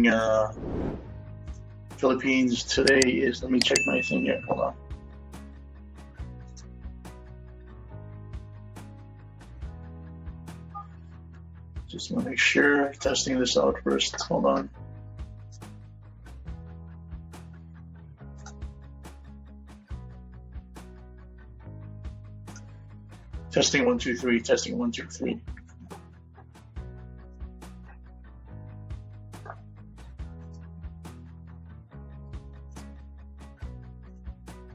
evening, Philippines. Today is, let me check my thing here, hold on. Just want to make sure, testing this out first, hold on. Testing 1 2 3, testing 1 2 3.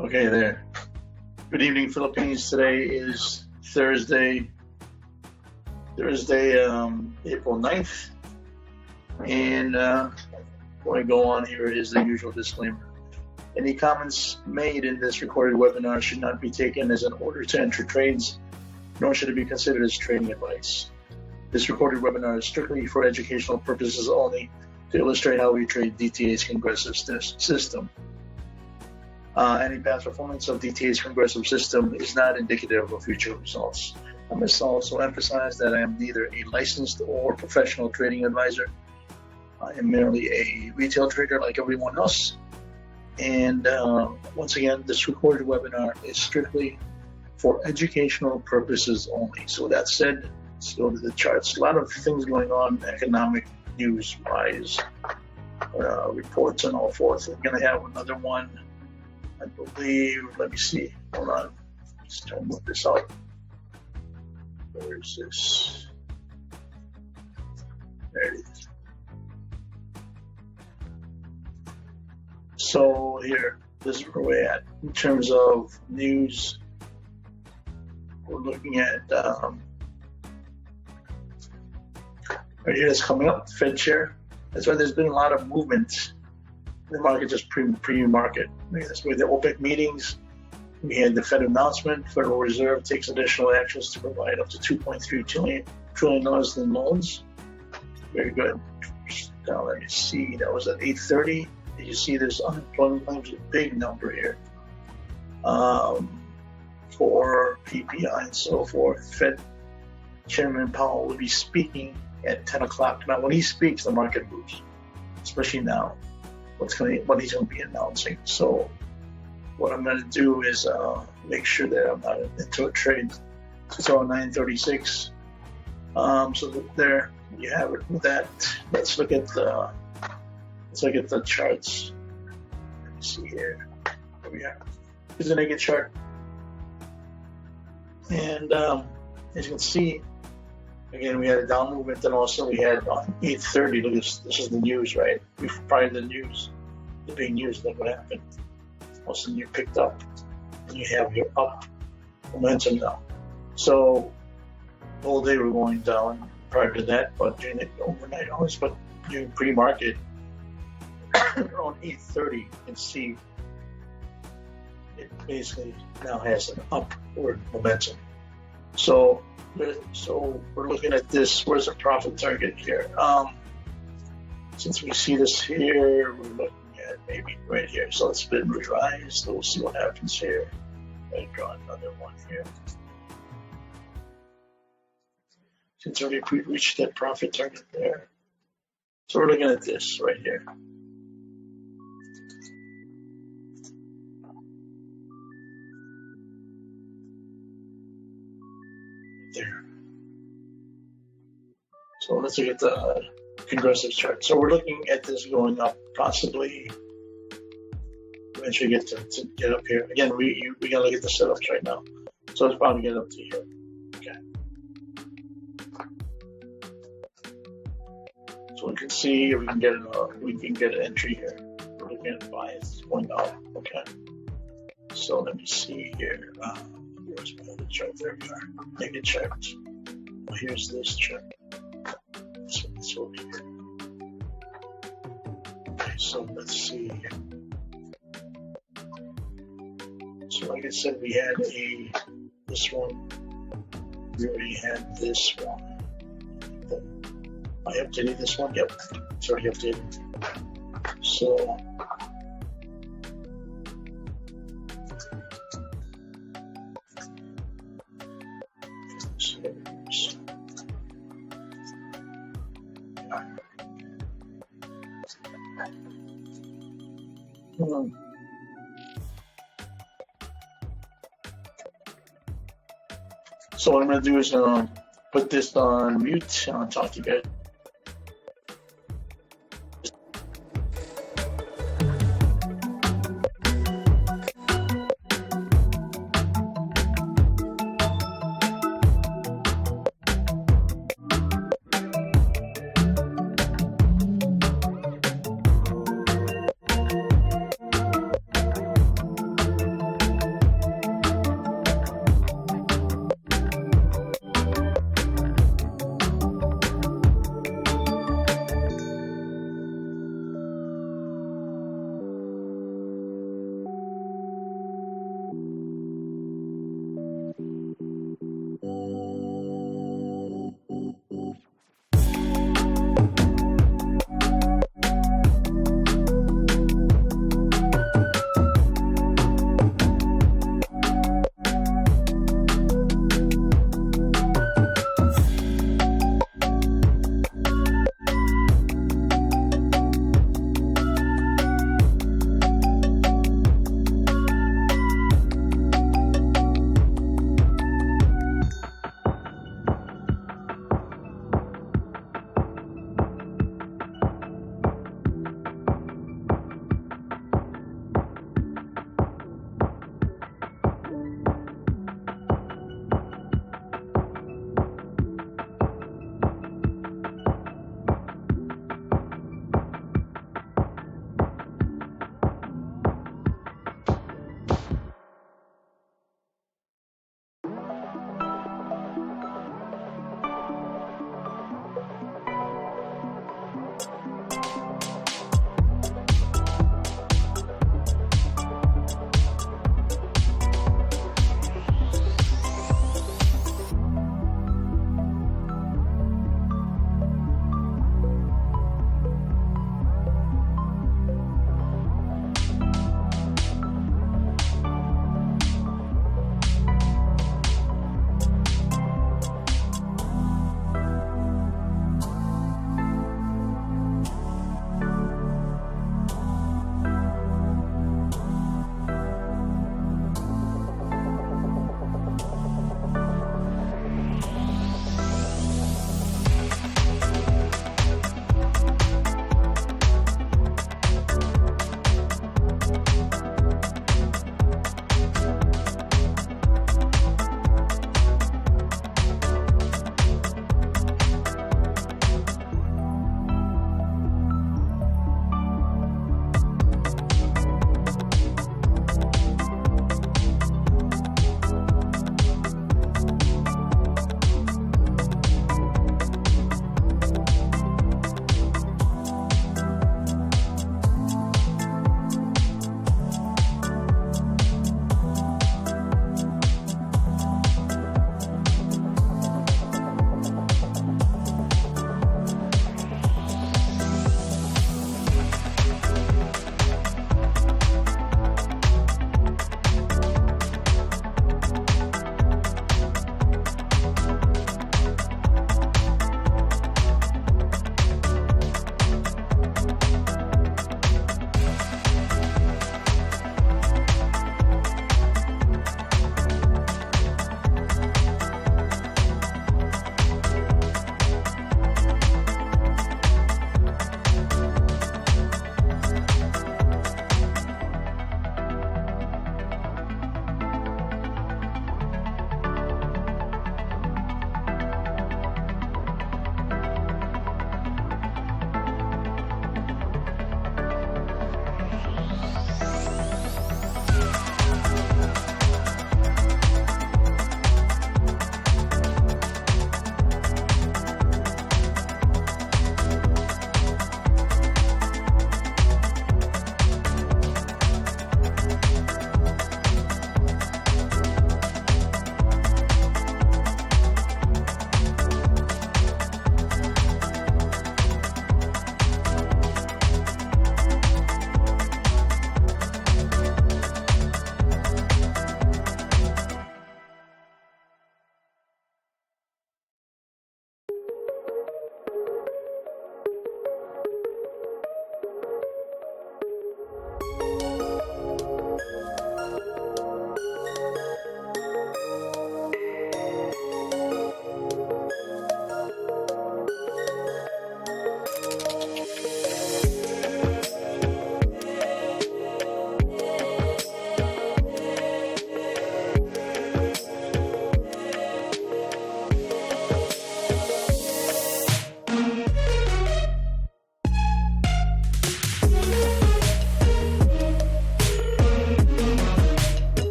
Okay, there. Good evening, Philippines. Today is Thursday, April 9th. And before I go on, here is the usual disclaimer. Any comments made in this recorded webinar should not be taken as an order to enter trades, nor should it be considered as trading advice. This recorded webinar is strictly for educational purposes only to illustrate how we trade DTA's Congressive system. Any past performance of DTA's Congressive system is not indicative of future results. I must also emphasize that I am neither a licensed or professional trading advisor. I am merely a retail trader like everyone else. And once again, this recorded webinar is strictly for educational purposes only. So that said, let's go to the charts. A lot of things going on, economic news-wise, reports and all forth. We're going to have another one, I believe. Let me see. Hold on. Let's try to move this out. Where is this? There it is. So here, this is where we're at in terms of news. We're looking at right here, it's coming up, Fed chair. That's why there's been a lot of movement in the market, just pre-market. That's where the OPEC meetings, we had the Fed announcement, Federal Reserve takes additional actions to provide up to $2.3 trillion in loans. Very good. Now let me see, that was at 8:30. You see this unemployment claims, a big number here. For PPI and so forth. Fed Chairman Powell will be speaking at 10 o'clock. Now, when he speaks, the market moves, especially now, what he's going to be announcing. So what I'm going to do is make sure that I'm not into a trade. It's around 9:36. So there you have it with that. Let's look at the charts. Let me see here. There we are. Here's a naked chart. And as you can see, again, we had a down movement, and also we had on 8:30. Look, this is the news, right? Prior to the news, the big news, look what happened. All of a sudden you picked up, and you have your up momentum now. So all day we're going down prior to that, but during the overnight hours, but during pre-market, around 8:30, you can see it basically now has an upward momentum. So we're looking at this. Where's the profit target here? Since we see this here, we're looking at maybe right here. So it's been revised. So we'll see what happens here. I draw another one here. Since we reached that profit target there. So we're looking at this right here. There. So let's look at the Congressive chart. So we're looking at this going up, possibly eventually get to get up here. Again, we gotta look at the setups right now. So it's probably get up to here. Okay. So we can see we can get an entry here. We're looking at bias going up. Okay. So let me see here. Where's my other chart? There we are. Naked chart. Well, here's this chart. So it's over here. Okay, so let's see. So like I said, we had this one. We already had this one. I updated this one. Yep, it's already updated. So So what I'm going to do is put this on mute. I'll talk to you guys.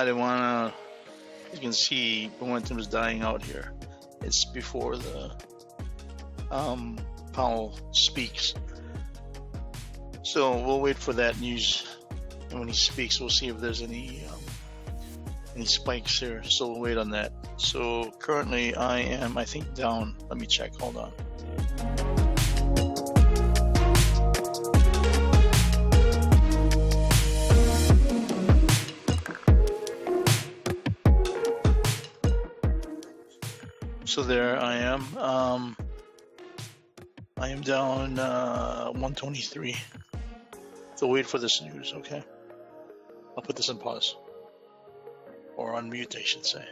I didn't want to. You can see momentum is dying out here. It's before the Powell speaks. So we'll wait for that news. And when he speaks, we'll see if there's any spikes here. So we'll wait on that. So currently I am, I think, down. Let me check. Hold on. So there I am. I am down 123. So wait for this news, okay? I'll put this on pause. Or on mute, I should say.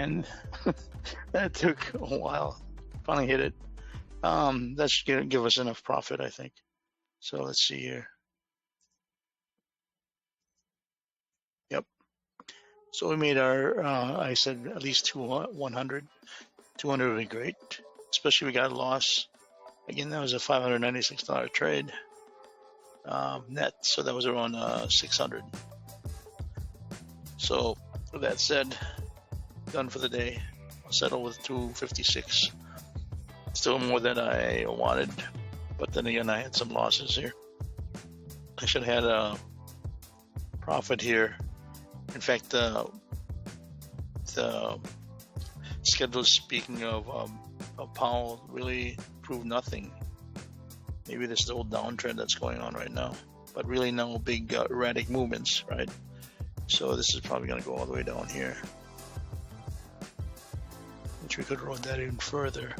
and that took a while. Finally hit it. That should give us enough profit, I think. So let's see here. Yep. So we made our, I said at least 100. 200 would be great, especially we got a loss. Again, that was a $596 trade net, so that was around 600. So with that said, done for the day. I'll settle with 256. Still more than I wanted, but then again, I had some losses here. I should have had a profit here. In fact, the schedule, speaking of Powell, really proved nothing. Maybe this is the old downtrend that's going on right now, but really no big erratic movements, right? So this is probably going to go all the way down here, which we could roll that even further,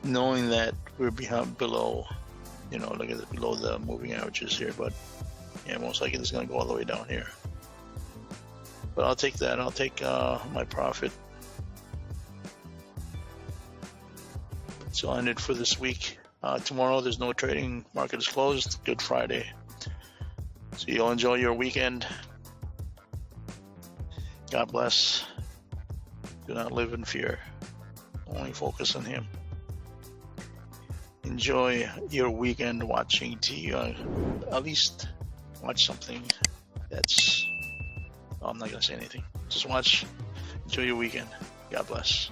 knowing that we're below, look at it, below the moving averages here. But yeah, most likely it's going to go all the way down here. But I'll take that. I'll take my profit. So I'll end it for this week. Tomorrow there's no trading. Market is closed. Good Friday. So you'll enjoy your weekend. God bless. Do not live in fear. Only focus on Him. Enjoy your weekend watching TV. At least watch something that's... I'm not going to say anything. Just watch. Enjoy your weekend. God bless.